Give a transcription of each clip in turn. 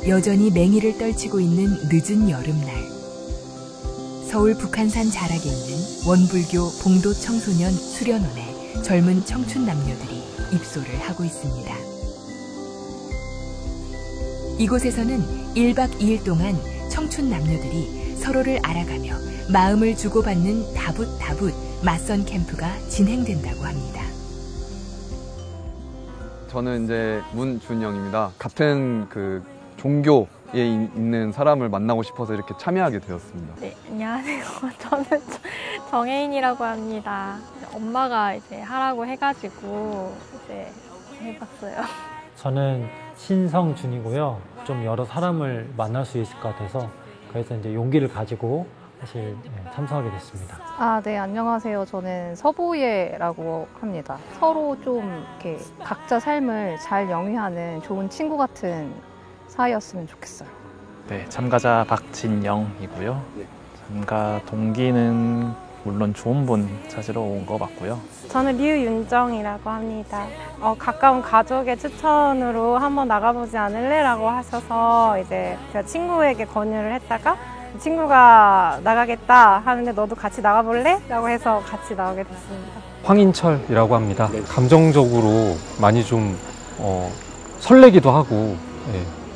여전히 맹위를 떨치고 있는 늦은 여름날. 서울 북한산 자락에 있는 원불교 봉도 청소년 수련원에 젊은 청춘 남녀들이 입소를 하고 있습니다. 이곳에서는 1박 2일 동안 청춘 남녀들이 서로를 알아가며 마음을 주고받는 다붓다붓 맞선 캠프가 진행된다고 합니다. 저는 이제 문준영입니다. 같은 종교에 있는 사람을 만나고 싶어서 이렇게 참여하게 되었습니다. 네, 안녕하세요. 저는 정혜인이라고 합니다. 엄마가 이제 하라고 해가지고 이제 해봤어요. 저는 신성준이고요. 좀 여러 사람을 만날 수 있을 것 같아서 그래서 이제 용기를 가지고 사실 참석하게 됐습니다. 네, 안녕하세요. 저는 서보예라고 합니다. 서로 좀 이렇게 각자 삶을 잘 영위하는 좋은 친구 같은 사이였으면 좋겠어요. 네, 참가자 박진영이고요. 참가 동기는 물론 좋은 분 찾으러 온 거 맞고요. 저는 류윤정이라고 합니다. 가까운 가족의 추천으로 한번 나가보지 않을래? 라고 하셔서 이제 제가 친구에게 권유를 했다가 친구가 나가겠다 하는데 너도 같이 나가볼래? 라고 해서 같이 나오게 됐습니다. 황인철이라고 합니다. 감정적으로 많이 좀 설레기도 하고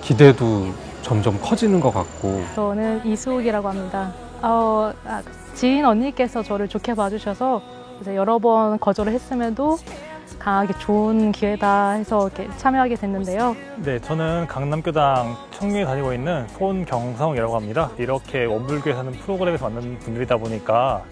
기대도 점점 커지는 것 같고. 저는 이수옥이라고 합니다. 지인 언니께서 저를 좋게 봐주셔서 이제 여러 번 거절을 했음에도 강하게 좋은 기회다 해서 이렇게 참여하게 됐는데요. 네, 저는 강남교당 청류에 다니고 있는 손경성이라고 합니다. 이렇게 원불교에 사는 프로그램에서 만난 분들이다 보니까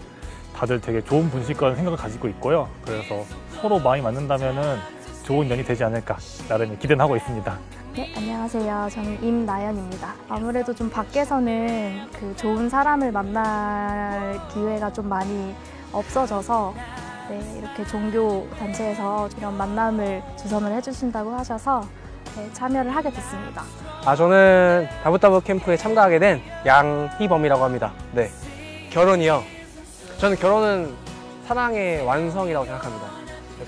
다들 되게 좋은 분이실 거라는 생각을 가지고 있고요. 그래서 서로 마음이 맞는다면 좋은 연이 되지 않을까 나름의 기대는 하고 있습니다. 네, 안녕하세요. 저는 임나연입니다. 아무래도 좀 밖에서는 좋은 사람을 만날 기회가 좀 많이 없어져서 이렇게 종교 단체에서 이런 만남을 주선을 해주신다고 하셔서 참여를 하게 됐습니다. 저는 다붓다붓 캠프에 참가하게 된 양희범이라고 합니다. 네, 결혼이요. 저는 결혼은 사랑의 완성이라고 생각합니다.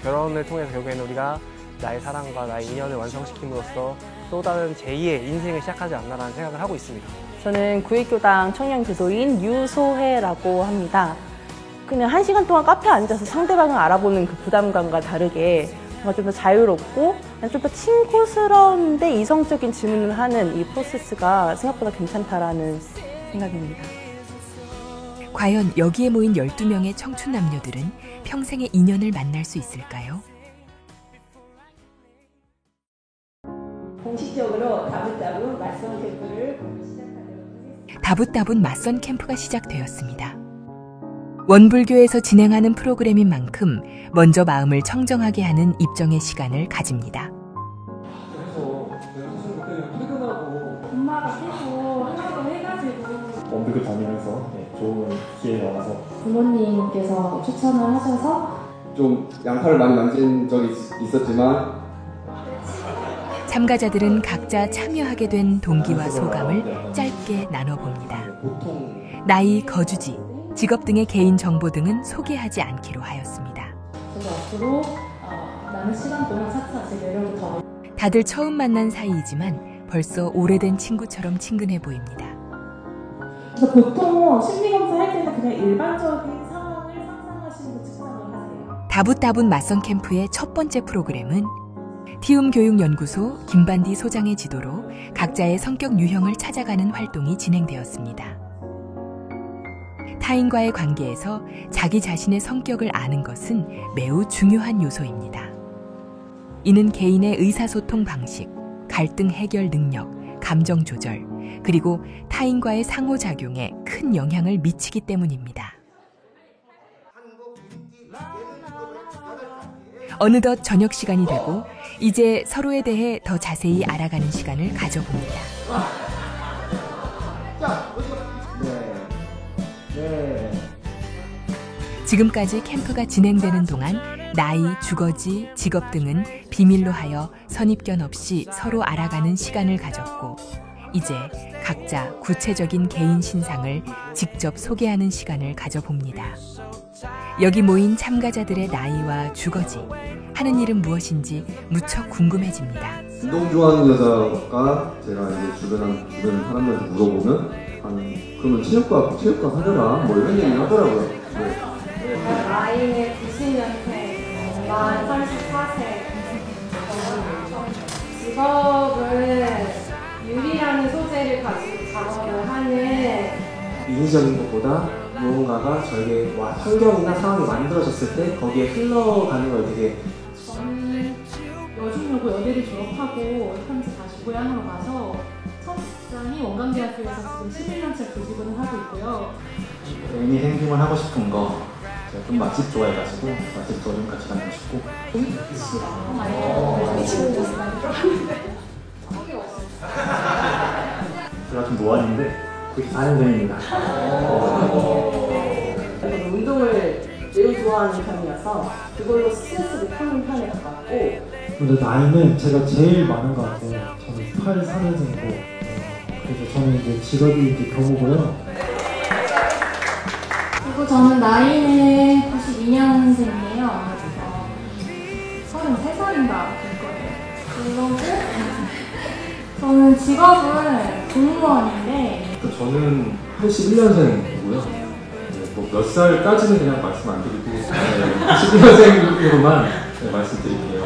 결혼을 통해서 결국에는 우리가 나의 사랑과 나의 인연을 완성시킴으로써 또 다른 제2의 인생을 시작하지 않나라는 생각을 하고 있습니다. 저는 구일교당 청년교도인 유소혜라고 합니다. 그냥 1시간 동안 카페에 앉아서 상대방을 알아보는 그 부담감과 다르게 뭔가 좀 더 자유롭고 좀 더 친구스러운데 이성적인 질문을 하는 이 프로세스가 생각보다 괜찮다라는 생각입니다. 과연 여기에 모인 12명의 청춘 남녀들은 평생의 인연을 만날 수 있을까요? 공식적으로 다붓다붓 맞선 캠프를 시작하도록 하겠습니다. 다붓다붓 맞선 캠프가 시작되었습니다. 원불교에서 진행하는 프로그램인 만큼 먼저 마음을 청정하게 하는 입정의 시간을 가집니다. 그래서 내가 사실 그때 퇴근하고 엄마가 계속 하라고 해가지고 원불교 다니면서 좋은 기회가 와서 부모님께서 추천을 하셔서 좀 양팔을 많이 만진 적이 있었지만 참가자들은 각자 참여하게 된 동기와 소감을 짧게 나눠봅니다. 나이, 거주지, 직업 등의 개인 정보 등은 소개하지 않기로 하였습니다. 그래서 앞으로 남은 시간 동안 차차 제 매력을 더. 다들 처음 만난 사이이지만 벌써 오래된 친구처럼 친근해 보입니다. 그래서 보통 심리검사 할 때는 그냥 일반적인 상황을 상상하시는 거 추천을 하세요. 다붓다붓 맞선 캠프의 첫 번째 프로그램은 티움교육연구소 김반디 소장의 지도로 각자의 성격 유형을 찾아가는 활동이 진행되었습니다. 타인과의 관계에서 자기 자신의 성격을 아는 것은 매우 중요한 요소입니다. 이는 개인의 의사소통 방식, 갈등 해결 능력, 감정 조절, 그리고 타인과의 상호작용에 큰 영향을 미치기 때문입니다. 어느덧 저녁 시간이 되고 이제 서로에 대해 더 자세히 알아가는 시간을 가져봅니다. 지금까지 캠프가 진행되는 동안 나이, 주거지, 직업 등은 비밀로 하여 선입견 없이 서로 알아가는 시간을 가졌고 이제 각자 구체적인 개인 신상을 직접 소개하는 시간을 가져봅니다. 여기 모인 참가자들의 나이와 주거지, 하는 일은 무엇인지 무척 궁금해집니다. 운동 좋아하는 여자가 제가 이제 주변 사람들한테 물어보면 그러면 체육과 하더라 뭐 이런 얘기를 하더라고요. 나이는 90년생, 만 34세. 직업은 유리라는 소재를 가지고 작업을 하는 인위적인 것보다 무언가가 저에게 환경이나 상황이 만들어졌을 때 거기에 흘러가는 걸 되게 저는 여중여고 여대를 졸업하고 현재 다시 고향으로 가서 첫 직장이 원광대학교에서 지금 11년째 교직원을 하고 있고요. 애니 행동을 하고 싶은 거 제가 좀 맛집 좋아해가지고 맛집 좀 같이 다니고 싶고 제가 좀 노안인데 94년 전입니다. 운동을 매우 좋아하는 편이어서 그걸로 스트레스를 푸는 편에 가깝고 근데 나이는 제가 제일 많은 것 같아요. 저는 84년생이고 그래서 저는 이제 직업이 이제 교무고요. 그리고 저는 나이는 92년생이에요. 33살인가 될 거예요. 그러고 저는 직업은 공무원인데 저는 81년생이고요. 뭐 몇 살까지는 그냥 말씀 안 드리고 81년생으로만 말씀드릴게요.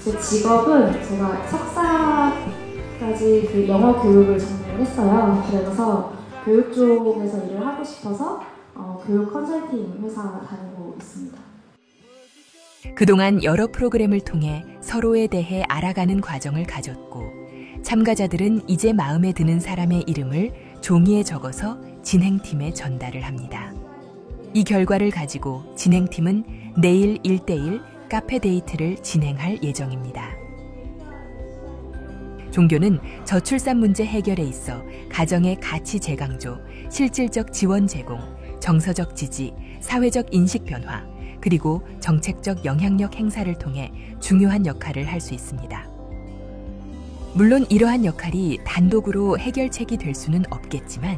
제 직업은 제가 석사까지 그 영어 교육을 전공을 했어요. 그래서 교육 쪽에서 일을 하고 싶어서 교육 컨설팅 회사 다니고 있습니다. 그동안 여러 프로그램을 통해 서로에 대해 알아가는 과정을 가졌고 참가자들은 이제 마음에 드는 사람의 이름을 종이에 적어서 진행팀에 전달을 합니다. 이 결과를 가지고 진행팀은 내일 1대1 카페 데이트를 진행할 예정입니다. 종교는 저출산 문제 해결에 있어 가정의 가치 재강조, 실질적 지원 제공, 정서적 지지, 사회적 인식 변화, 그리고 정책적 영향력 행사를 통해 중요한 역할을 할 수 있습니다. 물론 이러한 역할이 단독으로 해결책이 될 수는 없겠지만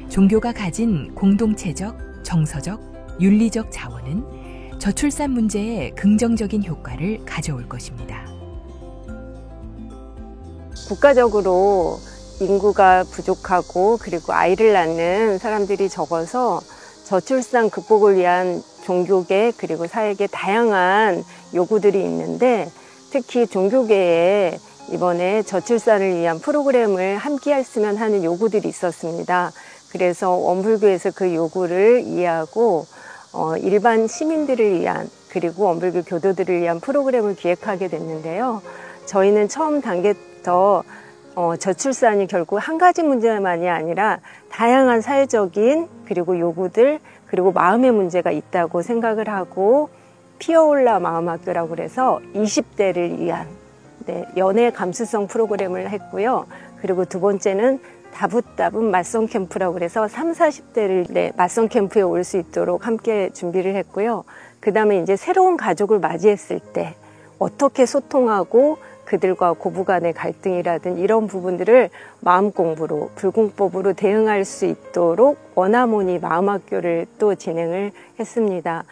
종교가 가진 공동체적, 정서적, 윤리적 자원은 저출산 문제에 긍정적인 효과를 가져올 것입니다. 국가적으로 인구가 부족하고 그리고 아이를 낳는 사람들이 적어서 저출산 극복을 위한 종교계 그리고 사회계 다양한 요구들이 있는데 특히 종교계에 이번에 저출산을 위한 프로그램을 함께 했으면 하는 요구들이 있었습니다. 그래서 원불교에서 그 요구를 이해하고 일반 시민들을 위한 그리고 원불교 교도들을 위한 프로그램을 기획하게 됐는데요. 저희는 처음 단계부터 저출산이 결국 한 가지 문제만이 아니라 다양한 사회적인 그리고 요구들 그리고 마음의 문제가 있다고 생각을 하고 피어올라 마음학교라고 그래서 20대를 위한 연애 감수성 프로그램을 했고요. 그리고 두 번째는 다붓다붓 맞선 캠프라고 그래서 30, 40대를 맞선 캠프에 올 수 있도록 함께 준비를 했고요. 그 다음에 이제 새로운 가족을 맞이했을 때 어떻게 소통하고 그들과 고부간의 갈등이라든 이런 부분들을 마음 공부로 불공법으로 대응할 수 있도록 원하모니 마음학교를 또 진행을 했습니다.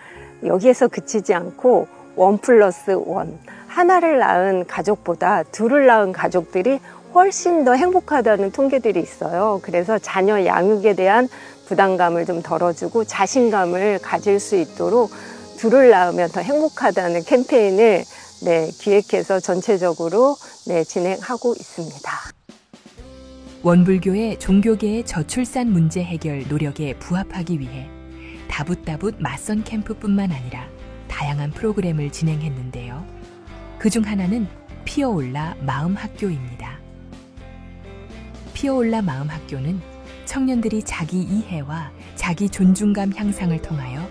여기에서 그치지 않고 1+1 하나를 낳은 가족보다 둘을 낳은 가족들이 훨씬 더 행복하다는 통계들이 있어요. 그래서 자녀 양육에 대한 부담감을 좀 덜어주고 자신감을 가질 수 있도록 둘을 낳으면 더 행복하다는 캠페인을 기획해서 전체적으로 진행하고 있습니다. 원불교의 종교계의 저출산 문제 해결 노력에 부합하기 위해 다붓다붓 맞선 캠프뿐만 아니라 다양한 프로그램을 진행했는데요. 그중 하나는 피어올라 마음학교입니다. 피어올라 마음학교는 청년들이 자기 이해와 자기 존중감 향상을 통하여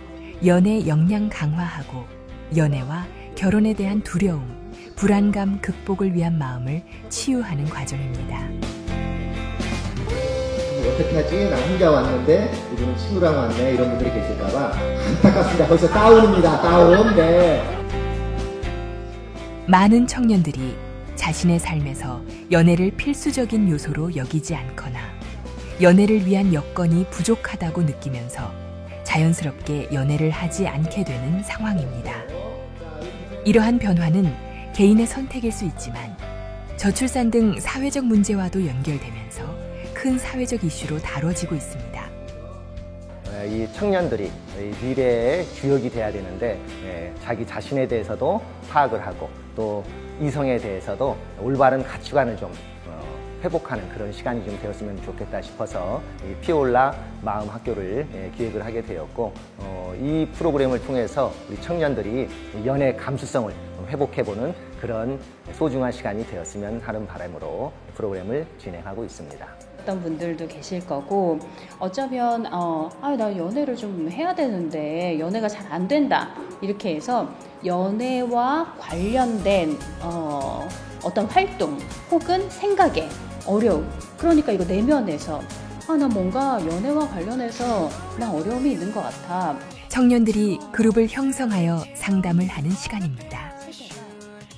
연애 역량 강화하고 연애와 결혼에 대한 두려움, 불안감 극복을 위한 마음을 치유하는 과정입니다. 어떻게 하지? 나 혼자 왔는데 이분은 친구랑 왔네 이런 분들이 계실까봐 안타깝습니다. 거기서 다운입니다. 다운. 많은 청년들이 자신의 삶에서 연애를 필수적인 요소로 여기지 않거나 연애를 위한 여건이 부족하다고 느끼면서 자연스럽게 연애를 하지 않게 되는 상황입니다. 이러한 변화는 개인의 선택일 수 있지만 저출산 등 사회적 문제와도 연결되면서 큰 사회적 이슈로 다뤄지고 있습니다. 이 청년들이 미래의 주역이 돼야 되는데 자기 자신에 대해서도 파악을 하고 또 이성에 대해서도 올바른 가치관을 좀 회복하는 그런 시간이 좀 되었으면 좋겠다 싶어서 이 피올라 마음 학교를 기획을 하게 되었고 이 프로그램을 통해서 우리 청년들이 연애 감수성을 회복해보는 그런 소중한 시간이 되었으면 하는 바람으로 프로그램을 진행하고 있습니다. 어떤 분들도 계실 거고 어쩌면 나 연애를 좀 해야 되는데 연애가 잘 안 된다 이렇게 해서 연애와 관련된 어떤 활동 혹은 생각에 어려움 그러니까 이거 내면에서 나 뭔가 연애와 관련해서 나 어려움이 있는 것 같아. 청년들이 그룹을 형성하여 상담을 하는 시간입니다.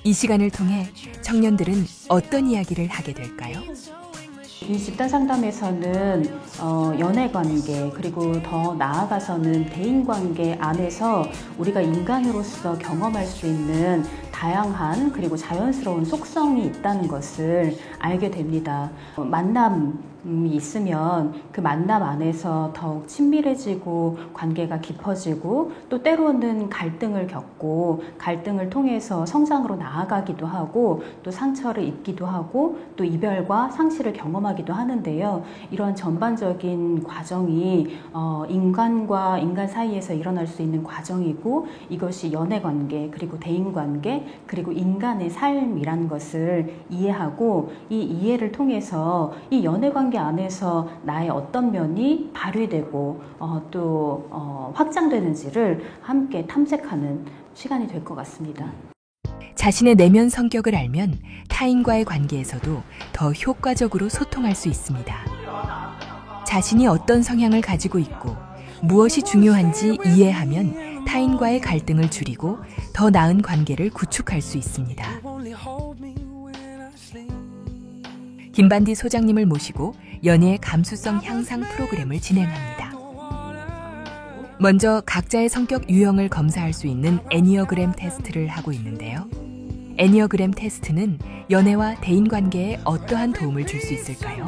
이 시간을 통해 청년들은 어떤 이야기를 하게 될까요? 이 집단 상담에서는 연애관계 그리고 더 나아가서는 대인관계 안에서 우리가 인간으로서 경험할 수 있는 다양한 그리고 자연스러운 속성이 있다는 것을 알게 됩니다. 만남이 있으면 그 만남 안에서 더욱 친밀해지고 관계가 깊어지고 또 때로는 갈등을 겪고 갈등을 통해서 성장으로 나아가기도 하고 또 상처를 입기도 하고 또 이별과 상실을 경험하기도 하는데요. 이런 전반적인 과정이 인간과 인간 사이에서 일어날 수 있는 과정이고 이것이 연애관계 그리고 대인관계 그리고 인간의 삶이라는 것을 이해하고 이 이해를 통해서 이 연애관계 안에서 나의 어떤 면이 발휘되고 또 확장되는지를 함께 탐색하는 시간이 될 것 같습니다. 자신의 내면 성격을 알면 타인과의 관계에서도 더 효과적으로 소통할 수 있습니다. 자신이 어떤 성향을 가지고 있고 무엇이 중요한지 이해하면 타인과의 갈등을 줄이고 더 나은 관계를 구축할 수 있습니다. 김반디 소장님을 모시고 연애의 감수성 향상 프로그램을 진행합니다. 먼저 각자의 성격 유형을 검사할 수 있는 애니어그램 테스트를 하고 있는데요. 애니어그램 테스트는 연애와 대인관계에 어떠한 도움을 줄 수 있을까요?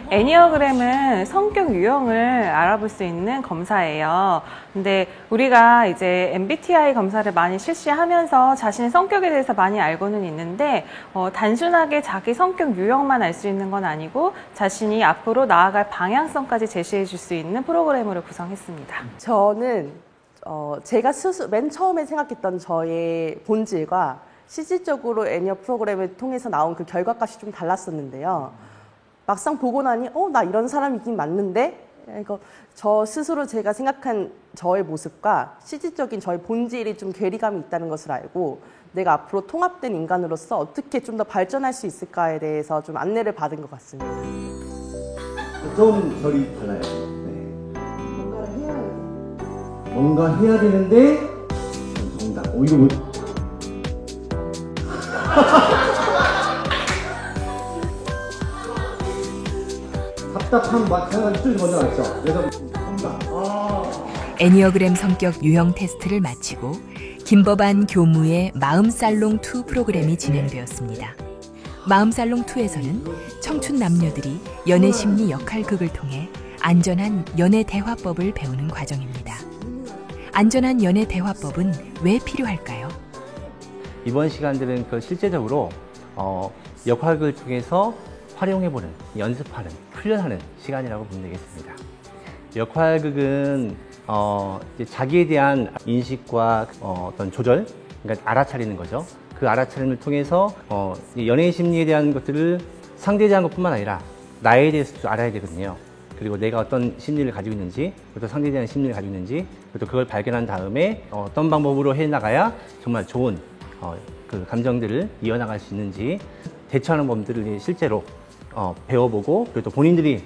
애니어그램은 성격 유형을 알아볼 수 있는 검사예요. 근데 우리가 이제 MBTI 검사를 많이 실시하면서 자신의 성격에 대해서 많이 알고는 있는데 단순하게 자기 성격 유형만 알 수 있는 건 아니고 자신이 앞으로 나아갈 방향성까지 제시해 줄 수 있는 프로그램으로 구성했습니다. 저는 제가 스스로 맨 처음에 생각했던 저의 본질과 실질적으로 애니어 프로그램을 통해서 나온 그 결과값이 좀 달랐었는데요. 막상 보고 나니 나 이런 사람이긴 맞는데 그러니까 저 스스로 제가 생각한 저의 모습과 실질적인 저의 본질이 좀 괴리감이 있다는 것을 알고 내가 앞으로 통합된 인간으로서 어떻게 좀 더 발전할 수 있을까에 대해서 좀 안내를 받은 것 같습니다. 좀 결이 달라요. 뭔가 해야 되는데 정답. 이거 뭐? 답답한 마찬가지 줄 먼저 나왔죠. 그래서 정답. 애니어그램 성격 유형 테스트를 마치고 김법안 교무의 마음살롱2 프로그램이 진행되었습니다. 마음살롱2에서는 청춘 남녀들이 연애 심리 역할극을 통해 안전한 연애 대화법을 배우는 과정입니다. 안전한 연애 대화법은 왜 필요할까요? 이번 시간들은 실제적으로 역할극을 통해서 활용해보는, 연습하는, 훈련하는 시간이라고 보면 되겠습니다. 역할극은 이제 자기에 대한 인식과 어떤 조절, 그러니까 알아차리는 거죠. 그 알아차림을 통해서 연애 심리에 대한 것들을 상대에 대한 것뿐만 아니라 나에 대해서도 알아야 되거든요. 그리고 내가 어떤 심리를 가지고 있는지, 또 상대에 대한 심리를 가지고 있는지, 또 그걸 발견한 다음에 어떤 방법으로 해나가야 정말 좋은 그 감정들을 이어나갈 수 있는지 대처하는 법들을 실제로 배워보고 그리고 또 본인들이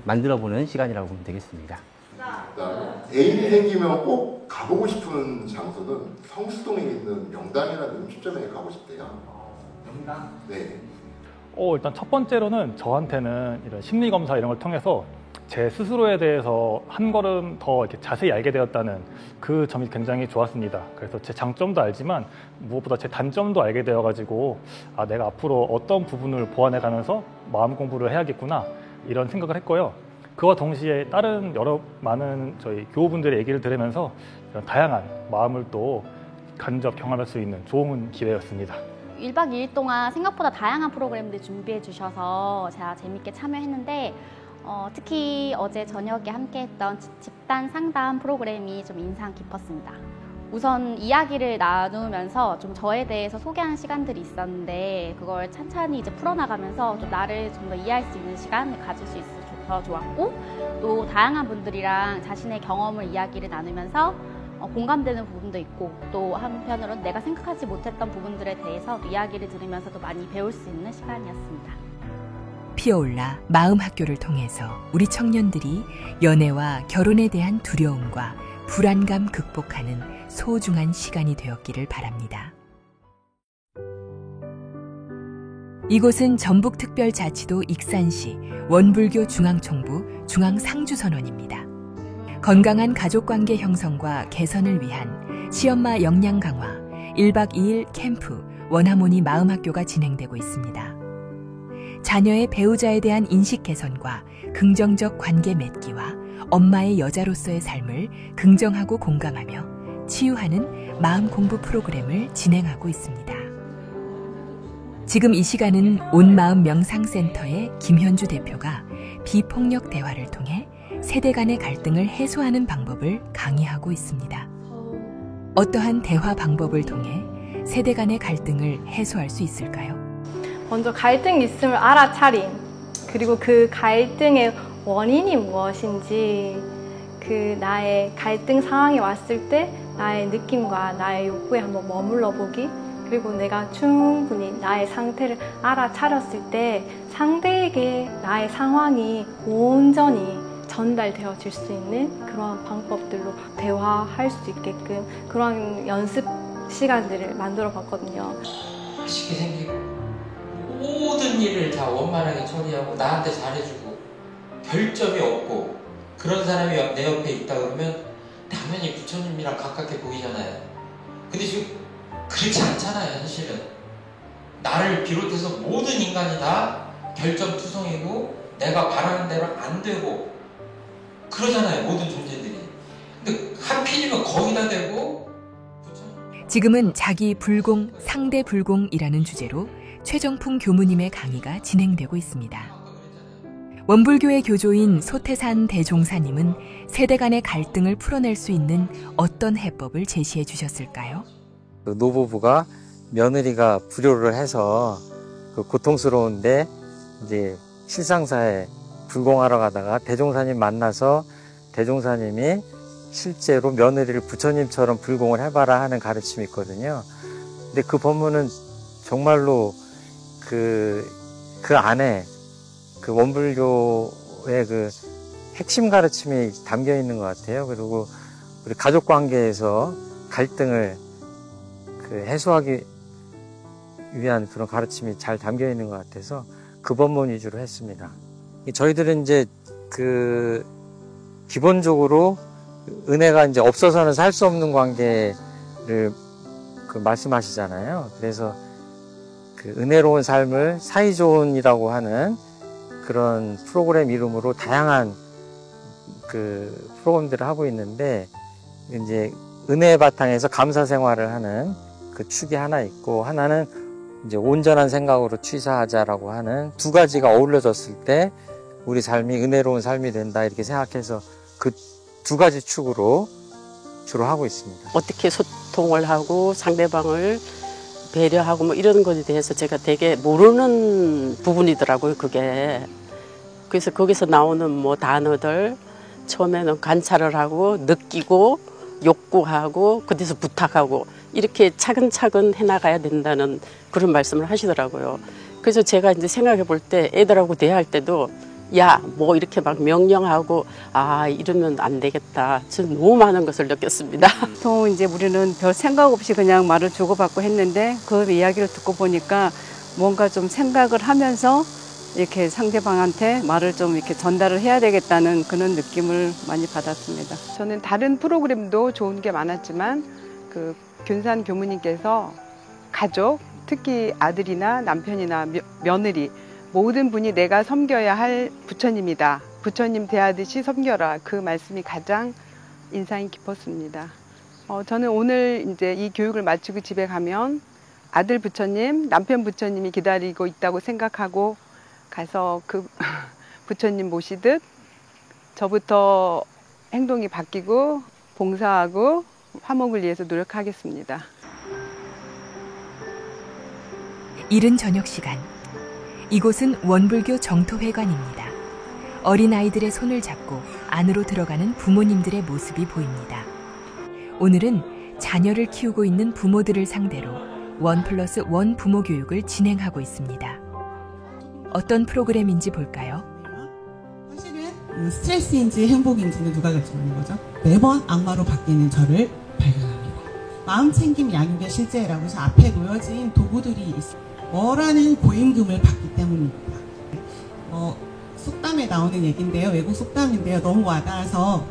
만들어보는 시간이라고 보면 되겠습니다. 애인이 생기면 꼭 가보고 싶은 장소는 성수동에 있는 명당이라는 음식점에 가고 싶대요. 명당? 네. 일단 첫 번째로는 저한테는 이런 심리 검사 이런 걸 통해서 제 스스로에 대해서 한 걸음 더 이렇게 자세히 알게 되었다는 그 점이 굉장히 좋았습니다. 그래서 제 장점도 알지만 무엇보다 제 단점도 알게 되어가지고 내가 앞으로 어떤 부분을 보완해가면서 마음 공부를 해야겠구나 이런 생각을 했고요. 그와 동시에 다른 많은 저희 교우분들의 얘기를 들으면서 이런 다양한 마음을 또 간접 경험할 수 있는 좋은 기회였습니다. 1박 2일 동안 생각보다 다양한 프로그램들 준비해 주셔서 제가 재밌게 참여했는데 특히 어제 저녁에 함께했던 집단 상담 프로그램이 좀 인상 깊었습니다. 우선 이야기를 나누면서 좀 저에 대해서 소개하는 시간들이 있었는데 그걸 찬찬히 이제 풀어나가면서 좀 나를 좀 더 이해할 수 있는 시간을 가질 수 있어서 좋았고 또 다양한 분들이랑 자신의 경험을 이야기를 나누면서 공감되는 부분도 있고 또 한편으로는 내가 생각하지 못했던 부분들에 대해서 이야기를 들으면서도 많이 배울 수 있는 시간이었습니다. 피어올라 마음학교를 통해서 우리 청년들이 연애와 결혼에 대한 두려움과 불안감 극복하는 소중한 시간이 되었기를 바랍니다. 이곳은 전북특별자치도 익산시 원불교 중앙총부 중앙상주선원입니다. 건강한 가족관계 형성과 개선을 위한 시엄마 역량 강화 1박 2일 캠프 원하모니 마음학교가 진행되고 있습니다. 자녀의 배우자에 대한 인식 개선과 긍정적 관계 맺기와 엄마의 여자로서의 삶을 긍정하고 공감하며 치유하는 마음 공부 프로그램을 진행하고 있습니다. 지금 이 시간은 온마음 명상센터의 김현주 대표가 비폭력 대화를 통해 세대 간의 갈등을 해소하는 방법을 강의하고 있습니다. 어떠한 대화 방법을 통해 세대 간의 갈등을 해소할 수 있을까요? 먼저 갈등이 있음을 알아차림, 그리고 그 갈등의 원인이 무엇인지, 그 나의 갈등 상황이 왔을 때 나의 느낌과 나의 욕구에 한번 머물러 보기, 그리고 내가 충분히 나의 상태를 알아차렸을 때 상대에게 나의 상황이 온전히 전달되어질 수 있는 그러한 방법들로 대화할 수 있게끔 그런 연습 시간들을 만들어 봤거든요. 쉽게 생기고 모든 일을 다 원만하게 처리하고 나한테 잘해주고 별점이 없고 그런 사람이 내 옆에 있다 그러면 당연히 부처님이랑 가깝게 보이잖아요. 근데 지금 그렇지 않잖아요. 현실은 나를 비롯해서 모든 인간이 다 결점투성이고 내가 바라는 대로 안 되고 그러잖아요. 모든 존재들이. 근데 하필이면 거기다 대고 지금은 자기 불공, 상대 불공이라는 주제로 최정풍 교무님의 강의가 진행되고 있습니다. 원불교의 교조인 소태산 대종사님은 세대 간의 갈등을 풀어낼 수 있는 어떤 해법을 제시해 주셨을까요? 노부부가 며느리가 불효를 해서 고통스러운데 이제 실상사에 불공하러 가다가 대종사님 만나서 대종사님이 실제로 며느리를 부처님처럼 불공을 해봐라 하는 가르침이 있거든요. 근데 그 법문은 정말로 그 안에 그 원불교의 그 핵심 가르침이 담겨 있는 것 같아요. 그리고 우리 가족 관계에서 갈등을 해소하기 위한 그런 가르침이 잘 담겨 있는 것 같아서 그 법문 위주로 했습니다. 저희들은 이제 기본적으로 은혜가 이제 없어서는 살 수 없는 관계를 말씀하시잖아요. 그래서 은혜로운 삶을 사이좋은이라고 하는 그런 프로그램 이름으로 다양한 프로그램들을 하고 있는데 이제 은혜 바탕에서 감사 생활을 하는 그 축이 하나 있고 하나는 이제 온전한 생각으로 취사하자라고 하는 두 가지가 어우러졌을 때 우리 삶이 은혜로운 삶이 된다 이렇게 생각해서 그 두 가지 축으로 주로 하고 있습니다. 어떻게 소통을 하고 상대방을 배려하고 뭐 이런 것에 대해서 제가 되게 모르는 부분이더라고요, 그게. 그래서 거기서 나오는 뭐 단어들 처음에는 관찰을 하고 느끼고 욕구하고 그래서 부탁하고 이렇게 차근차근 해나가야 된다는 그런 말씀을 하시더라고요. 그래서 제가 이제 생각해 볼 때 애들하고 대화할 때도 야, 뭐 이렇게 막 명령하고 이러면 안 되겠다. 저는 너무 많은 것을 느꼈습니다. 보통 이제 우리는 별 생각 없이 그냥 말을 주고받고 했는데 그 이야기를 듣고 보니까 뭔가 좀 생각을 하면서 이렇게 상대방한테 말을 좀 이렇게 전달을 해야 되겠다는 그런 느낌을 많이 받았습니다. 저는 다른 프로그램도 좋은 게 많았지만 그 균산 교무님께서 가족, 특히 아들이나 남편이나 며느리 모든 분이 내가 섬겨야 할 부처님이다. 부처님 대하듯이 섬겨라. 그 말씀이 가장 인상이 깊었습니다. 저는 오늘 이제 이 교육을 마치고 집에 가면 아들 부처님, 남편 부처님이 기다리고 있다고 생각하고 가서 그 부처님 모시듯 저부터 행동이 바뀌고 봉사하고 화목을 위해서 노력하겠습니다. 이른 저녁 시간, 이곳은 원불교 정토회관입니다. 어린아이들의 손을 잡고 안으로 들어가는 부모님들의 모습이 보입니다. 오늘은 자녀를 키우고 있는 부모들을 상대로 1+1 부모 교육을 진행하고 있습니다. 어떤 프로그램인지 볼까요? 스트레스인지 행복인지는 누가 결정하는 거죠? 매번 악마로 바뀌는 저를 발견합니다. 마음챙김 양육의 실제라고 해서 앞에 놓여진 도구들이 있습니다. 뭐라는 고임금을 받기 때문입니다. 속담에 나오는 얘기인데요. 외국 속담인데요. 너무 와닿아서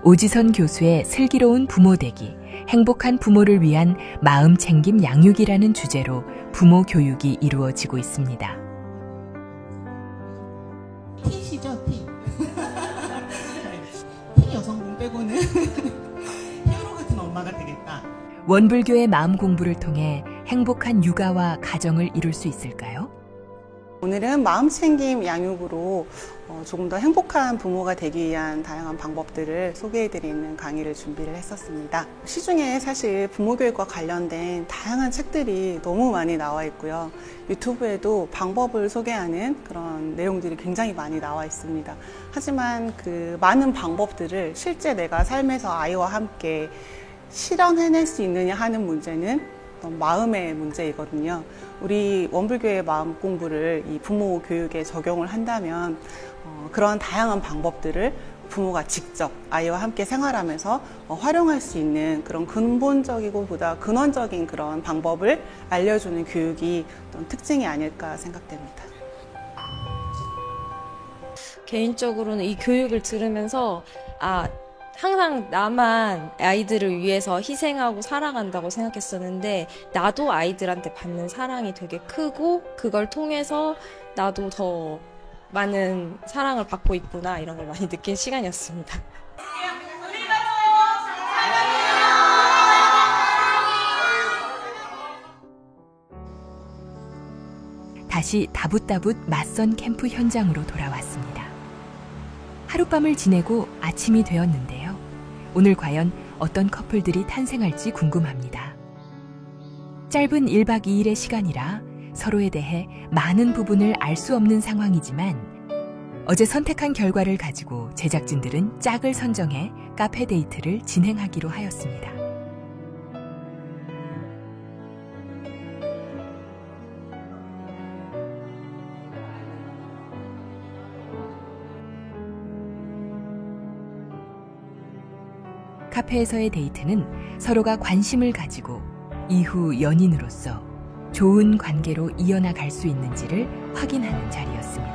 오지선 교수의 슬기로운 부모되기, 행복한 부모를 위한 마음챙김 양육이라는 주제로 부모 교육이 이루어지고 있습니다. T시죠, T. T 여성분 빼고는 히어로 같은 엄마가 되겠다. 원불교의 마음 공부를 통해 행복한 육아와 가정을 이룰 수 있을까요? 오늘은 마음챙김 양육으로 조금 더 행복한 부모가 되기 위한 다양한 방법들을 소개해드리는 강의를 준비를 했었습니다. 시중에 사실 부모교육과 관련된 다양한 책들이 너무 많이 나와 있고요. 유튜브에도 방법을 소개하는 그런 내용들이 굉장히 많이 나와 있습니다. 하지만 그 많은 방법들을 실제 내가 삶에서 아이와 함께 실현해낼 수 있느냐 하는 문제는 마음의 문제이거든요. 우리 원불교의 마음 공부를 이 부모 교육에 적용을 한다면 그런 다양한 방법들을 부모가 직접 아이와 함께 생활하면서 활용할 수 있는 그런 근본적이고 보다 근원적인 그런 방법을 알려주는 교육이 어떤 특징이 아닐까 생각됩니다. 개인적으로는 이 교육을 들으면서 항상 나만 아이들을 위해서 희생하고 살아간다고 생각했었는데 나도 아이들한테 받는 사랑이 되게 크고 그걸 통해서 나도 더 많은 사랑을 받고 있구나 이런 걸 많이 느낀 시간이었습니다. 다시 다붓다붓 맞선 캠프 현장으로 돌아왔습니다. 하룻밤을 지내고 아침이 되었는데요. 오늘 과연 어떤 커플들이 탄생할지 궁금합니다. 짧은 1박 2일의 시간이라 서로에 대해 많은 부분을 알 수 없는 상황이지만 어제 선택한 결과를 가지고 제작진들은 짝을 선정해 카페 데이트를 진행하기로 하였습니다. 카페에서의 데이트는 서로가 관심을 가지고 이후 연인으로서 좋은 관계로 이어나갈 수 있는지를 확인하는 자리였습니다.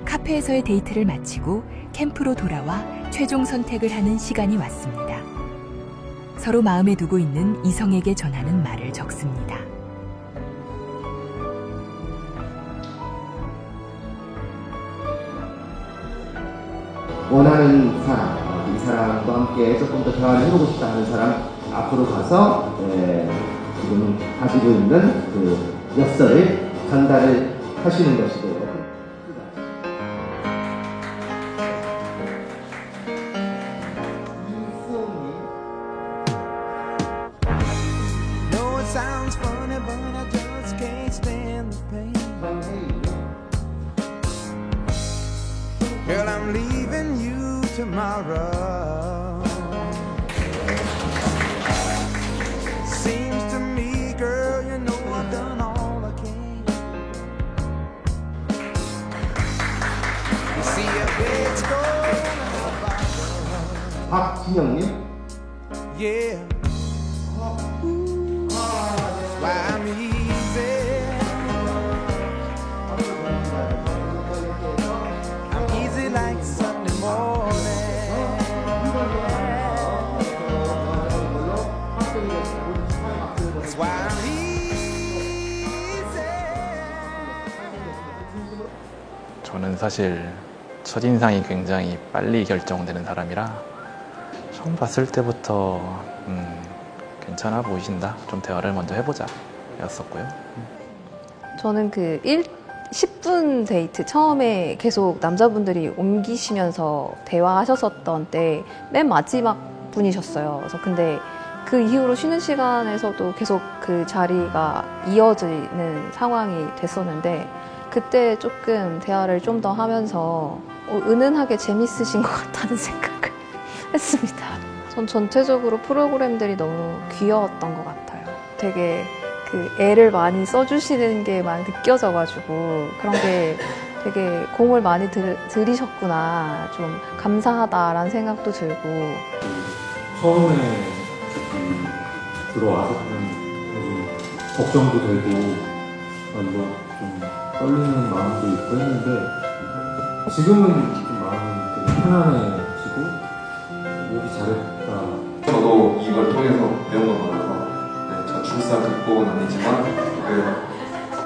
카페에서의 데이트를 마치고 캠프로 돌아와 최종 선택을 하는 시간이 왔습니다. 서로 마음에 두고 있는 이성에게 전하는 말을 적습니다. 원하는 사람, 이 사람과 함께 조금 더 대화를 해보고 싶다 하는 사람 앞으로 가서 지금 가지고 있는 그 엽서를 전달을 하시는 것이고요. Girl, I'm leaving you tomorrow. Seems to me, girl, you know I've done all I can. You see a big stone. 박진영님. Yeah. 저는 사실 첫인상이 굉장히 빨리 결정되는 사람이라 처음 봤을 때부터 괜찮아 보이신다, 좀 대화를 먼저 해보자 였었고요. 저는 그 10분 데이트 처음에 계속 남자분들이 옮기시면서 대화하셨었던 때 맨 마지막 분이셨어요. 그래서 근데 그 이후로 쉬는 시간에서도 계속 그 자리가 이어지는 상황이 됐었는데 그때 조금 대화를 좀 더 하면서 은은하게 재밌으신 것 같다는 생각을 했습니다. 전 전체적으로 프로그램들이 너무 귀여웠던 것 같아요. 되게 그 애를 많이 써주시는 게 많이 느껴져가지고 그런 게 되게 공을 많이 들이셨구나, 좀 감사하다라는 생각도 들고. 처음에 들어와서는 걱정도 되고 좀 떨리는 마음도 있고 했는데 지금은 좀 마음이 되게 편안해지고 오기 잘했다. 저도 이걸 통해서 배운 거 많아서 저출산 극복은 아니지만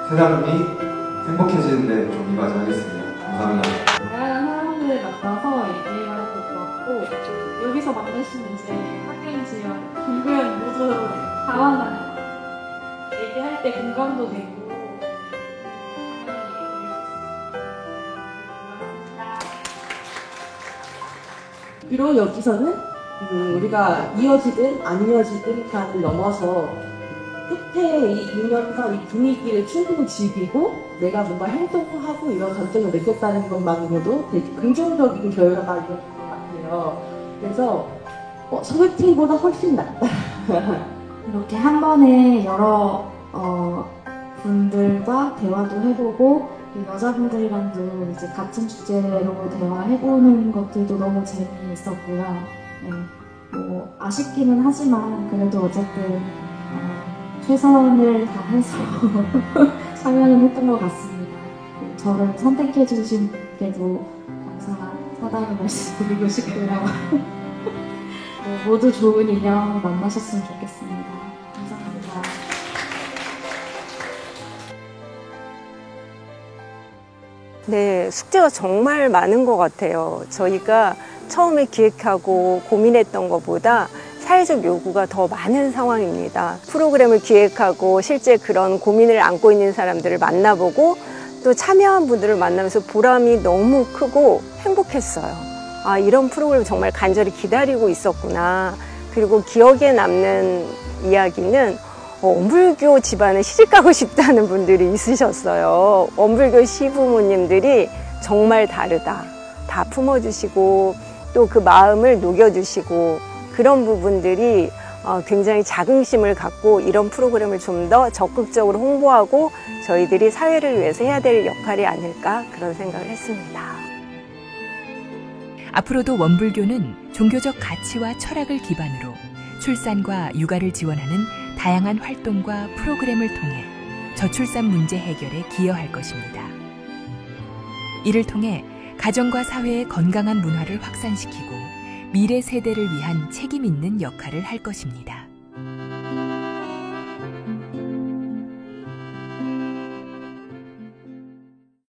세상이 행복해지는데 좀 이바지하겠습니다. 감사합니다. 다양한 사람들을 만나서 얘기할 것 같고 여기서 만나신 이제 학교인지연, 김구현 모두 당황하는 얘기할 때 공감도 되고 그리고 여기서는 우리가 이어지든 안 이어지든 간을 넘어서 끝에 이면서 이 분위기를 충분히 즐기고 내가 뭔가 행동하고 이런 감정을 느꼈다는 것만으로도 되게 긍정적인 결과가 이어질 것 같아요. 그래서 소개팅보다 훨씬 낫다. 이렇게 한 번에 여러 분들과 대화도 해보고 여자분들이랑도 이제 같은 주제로 대화해보는 것들도 너무 재미있었고요. 네, 뭐 아쉽기는 하지만 그래도 어쨌든 최선을 다해서 참여는 했던 것 같습니다. 저를 선택해 주신 분께도 감사하다는 말씀 드리고 싶고요. 모두 좋은 인연 만나셨으면 좋겠습니다. 감사합니다. 네, 숙제가 정말 많은 것 같아요. 저희가 처음에 기획하고 고민했던 것보다 사회적 요구가 더 많은 상황입니다. 프로그램을 기획하고 실제 그런 고민을 안고 있는 사람들을 만나보고 또 참여한 분들을 만나면서 보람이 너무 크고 행복했어요. 아, 이런 프로그램을 정말 간절히 기다리고 있었구나. 그리고 기억에 남는 이야기는 원불교 집안에 시집가고 싶다는 분들이 있으셨어요. 원불교 시부모님들이 정말 다르다. 다 품어주시고 또 그 마음을 녹여주시고 그런 부분들이 굉장히 자긍심을 갖고 이런 프로그램을 좀 더 적극적으로 홍보하고 저희들이 사회를 위해서 해야 될 역할이 아닐까 그런 생각을 했습니다. 앞으로도 원불교는 종교적 가치와 철학을 기반으로 출산과 육아를 지원하는 다양한 활동과 프로그램을 통해 저출산 문제 해결에 기여할 것입니다. 이를 통해 가정과 사회의 건강한 문화를 확산시키고 미래 세대를 위한 책임 있는 역할을 할 것입니다.